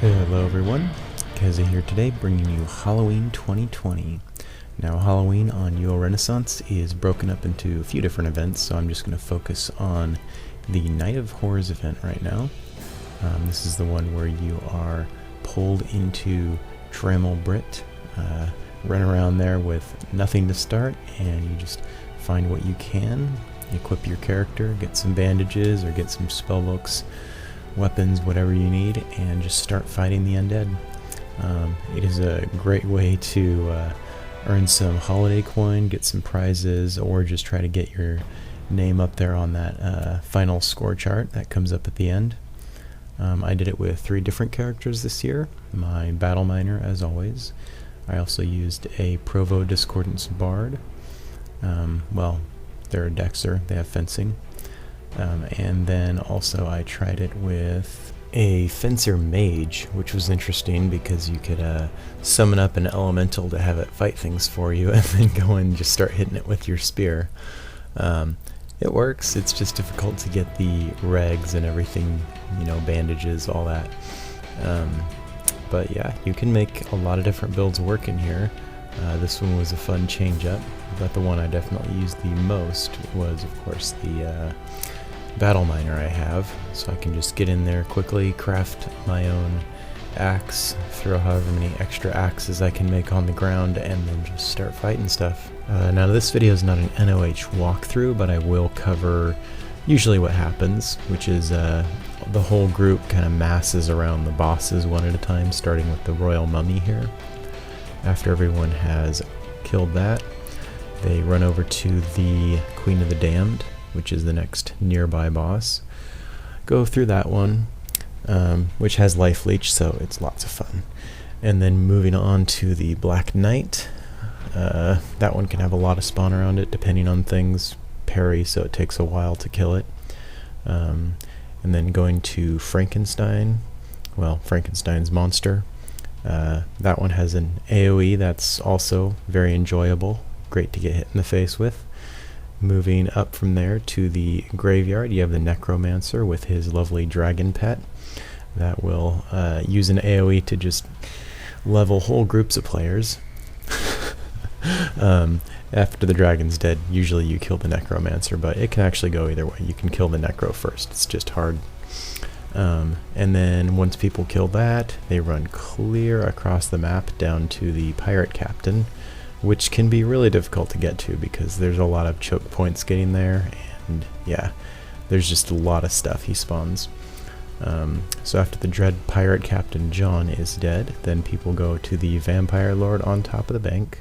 Hello everyone, Keza here today bringing you Halloween 2020. Now Halloween on UL Renaissance is broken up into a few different events, so I'm just going to focus on the Night of Horrors event right now. This is the one where you are pulled into Dremel Brit, run around there with nothing to start, and you just find what you can, equip your character, get some bandages or get some spellbooks, weapons, whatever you need, and just start fighting the undead. It is a great way to earn some holiday coin, get some prizes, or just try to get your name up there on that final score chart that comes up at the end. I did it with 3 different characters this year. My Battle Miner, as always. I also used a Provo Discordance Bard. Well, they're a Dexer, they have fencing. And then also I tried it with a Fencer Mage, which was interesting because you could summon up an elemental to have it fight things for you and then go and just start hitting it with your spear. It works, it's just difficult to get the regs and everything, you know, bandages, all that. But yeah, you can make a lot of different builds work in here. This one was a fun change up, but the one I definitely used the most was, of course, the Battle Miner I have, so I can just get in there quickly, craft my own axe, throw however many extra axes I can make on the ground, and then just start fighting stuff. Now this video is not an NOH walkthrough, but I will cover usually what happens, which is the whole group kind of masses around the bosses one at a time, starting with the Royal Mummy here. After everyone has killed that, they run over to the Queen of the Damned, which is the next nearby boss. Go through that one, which has life leech, so it's lots of fun. And then moving on to the Black Knight. That one can have a lot of spawn around it, depending on things. Parry, so it takes a while to kill it. And then going to Frankenstein. Well, Frankenstein's monster. That one has an AoE that's also very enjoyable. Great to get hit in the face with. Moving up from there to the graveyard, you have the Necromancer with his lovely dragon pet. That will use an AoE to just level whole groups of players. After the dragon's dead, usually you kill the Necromancer, but it can actually go either way. You can kill the Necro first, it's just hard. And then once people kill that, they run clear across the map down to the Pirate Captain, which can be really difficult to get to because there's a lot of choke points getting there, and yeah, there's just a lot of stuff he spawns. So after the dread Pirate Captain John is dead, then people go to the Vampire Lord on top of the bank,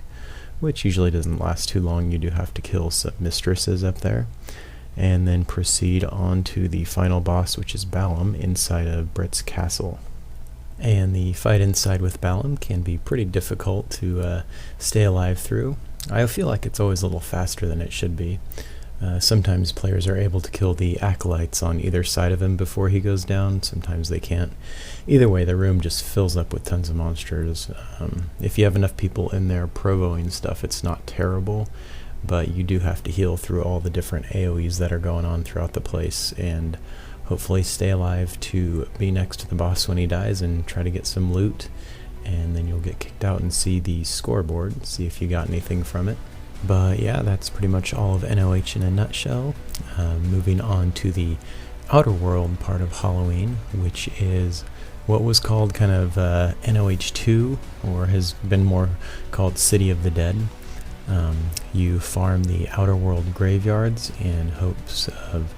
which usually doesn't last too long. You do have to kill some mistresses up there, and then proceed on to the final boss, which is Balam, inside of Brit's castle. And the fight inside with Balam can be pretty difficult to stay alive through. I feel like it's always a little faster than it should be. Sometimes players are able to kill the acolytes on either side of him before he goes down, sometimes they can't. Either way, the room just fills up with tons of monsters. If you have enough people in there provoing stuff, it's not terrible, but you do have to heal through all the different AoEs that are going on throughout the place, and hopefully stay alive to be next to the boss when he dies and try to get some loot, and then you'll get kicked out and see the scoreboard, see if you got anything from it. But yeah, that's pretty much all of NOH in a nutshell. Moving on to the Outer World part of Halloween, which is what was called kind of NOH 2, or has been more called City of the Dead. You farm the Outer World graveyards in hopes of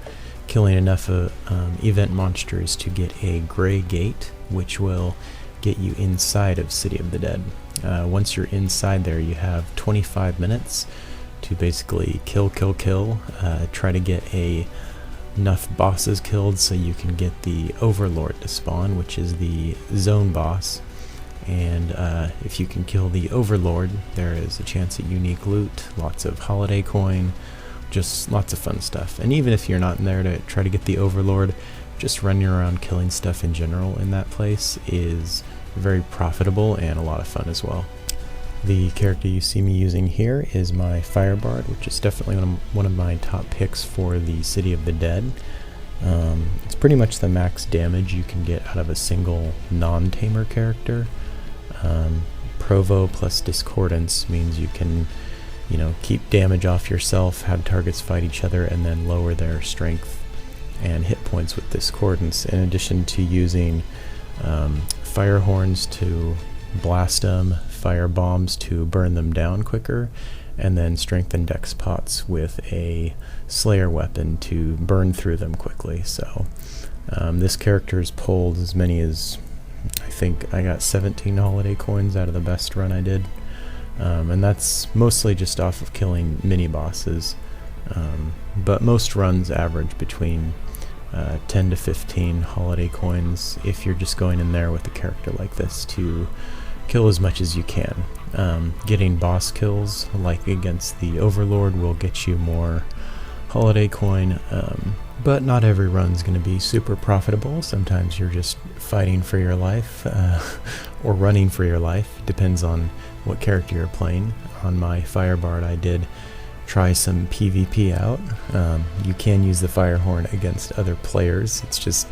killing enough event monsters to get a gray gate, which will get you inside of City of the Dead. Once you're inside there, you have 25 minutes to basically kill, try to get enough bosses killed so you can get the Overlord to spawn, which is the zone boss. And if you can kill the Overlord, there is a chance at unique loot, lots of holiday coin, just lots of fun stuff. And even if you're not in there to try to get the Overlord, just running around killing stuff in general in that place is very profitable and a lot of fun as well. The character you see me using here is my Firebird, which is definitely one of my top picks for the City of the Dead. It's pretty much the max damage you can get out of a single non-tamer character. Provo plus Discordance means you can, keep damage off yourself, have targets fight each other, and then lower their strength and hit points with Discordance, in addition to using fire horns to blast them, fire bombs to burn them down quicker, and then strengthen dex pots with a slayer weapon to burn through them quickly. So this character's pulled as many as, I think I got 17 holiday coins out of the best run I did, and that's mostly just off of killing mini bosses, but most runs average between 10 to 15 holiday coins if you're just going in there with a character like this to kill as much as you can. Getting boss kills like against the Overlord will get you more holiday coin, but not every run's going to be super profitable. Sometimes you're just fighting for your life or running for your life. Depends on what character you're playing. On my Firebird I did try some PvP out. You can use the fire horn against other players. It's just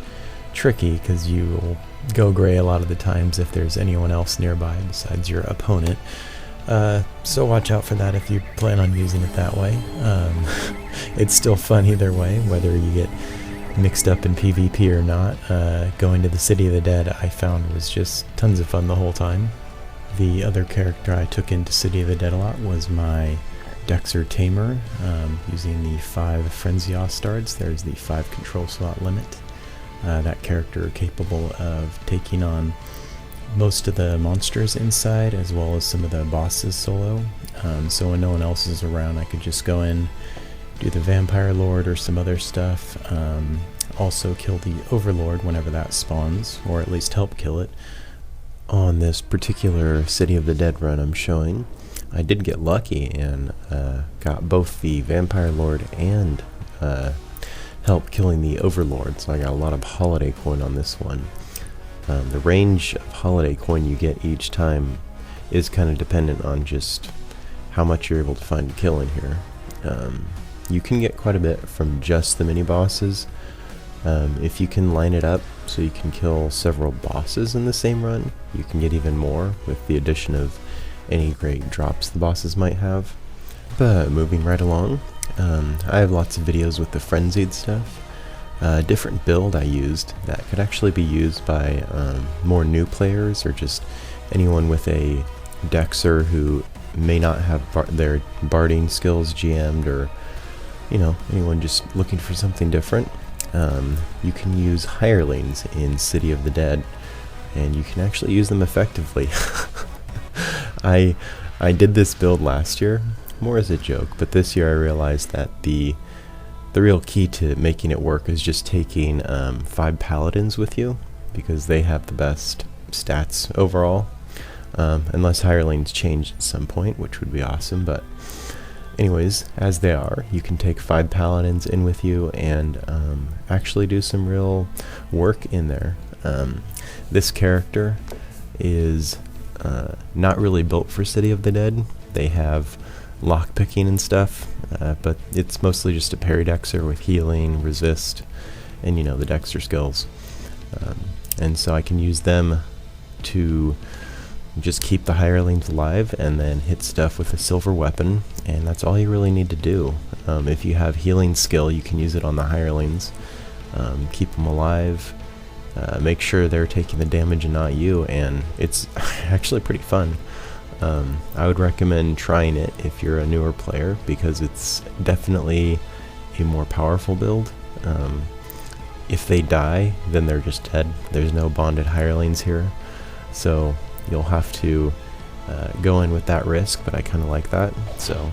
tricky because you will go gray a lot of the times if there's anyone else nearby besides your opponent. So watch out for that if you plan on using it that way. It's still fun either way, whether you get mixed up in PvP or not. Going to the City of the Dead I found was just tons of fun the whole time. The other character I took into City of the Dead a lot was my Dexer Tamer, using the 5 Frenzy Ostards. There's the 5 control slot limit. That character capable of taking on most of the monsters inside as well as some of the bosses solo. So when no one else is around I could just go in, do the Vampire Lord or some other stuff, also kill the Overlord whenever that spawns, or at least help kill it. On this particular City of the Dead run I'm showing, I did get lucky and got both the Vampire Lord and help killing the Overlord, so I got a lot of holiday coin on this one. The range of holiday coin you get each time is kind of dependent on just how much you're able to find a kill in here. You can get quite a bit from just the mini bosses. If you can line it up so you can kill several bosses in the same run, you can get even more with the addition of any great drops the bosses might have. But moving right along, I have lots of videos with the frenzied stuff. A different build I used that could actually be used by more new players or just anyone with a Dexer who may not have their barding skills GM'd, or anyone just looking for something different. You can use hirelings in City of the Dead, and you can actually use them effectively. I did this build last year, more as a joke, but this year I realized that the real key to making it work is just taking 5 paladins with you, because they have the best stats overall, unless hirelings change at some point, which would be awesome. But anyways, as they are, you can take 5 paladins in with you and actually do some real work in there. This character is not really built for City of the Dead. They have lockpicking and stuff, but it's mostly just a parry Dexer with healing, resist, and the Dexter skills. And so I can use them to just keep the hirelings alive and then hit stuff with a silver weapon, and that's all you really need to do. If you have healing skill, you can use it on the hirelings, keep them alive, make sure they're taking the damage and not you, and it's actually pretty fun. I would recommend trying it if you're a newer player, because it's definitely a more powerful build. If they die, then they're just dead. There's no bonded hirelings here, so you'll have to go in with that risk, but I kind of like that. So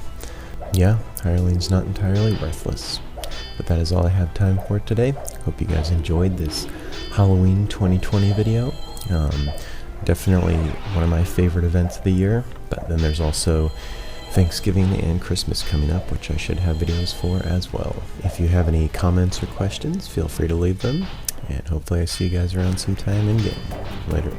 yeah, hirelings not entirely worthless. But that is all I have time for today. Hope you guys enjoyed this Halloween 2020 video. Definitely one of my favorite events of the year, but then there's also Thanksgiving and Christmas coming up, which I should have videos for as well. If you have any comments or questions, feel free to leave them, and hopefully I see you guys around sometime in game. Later.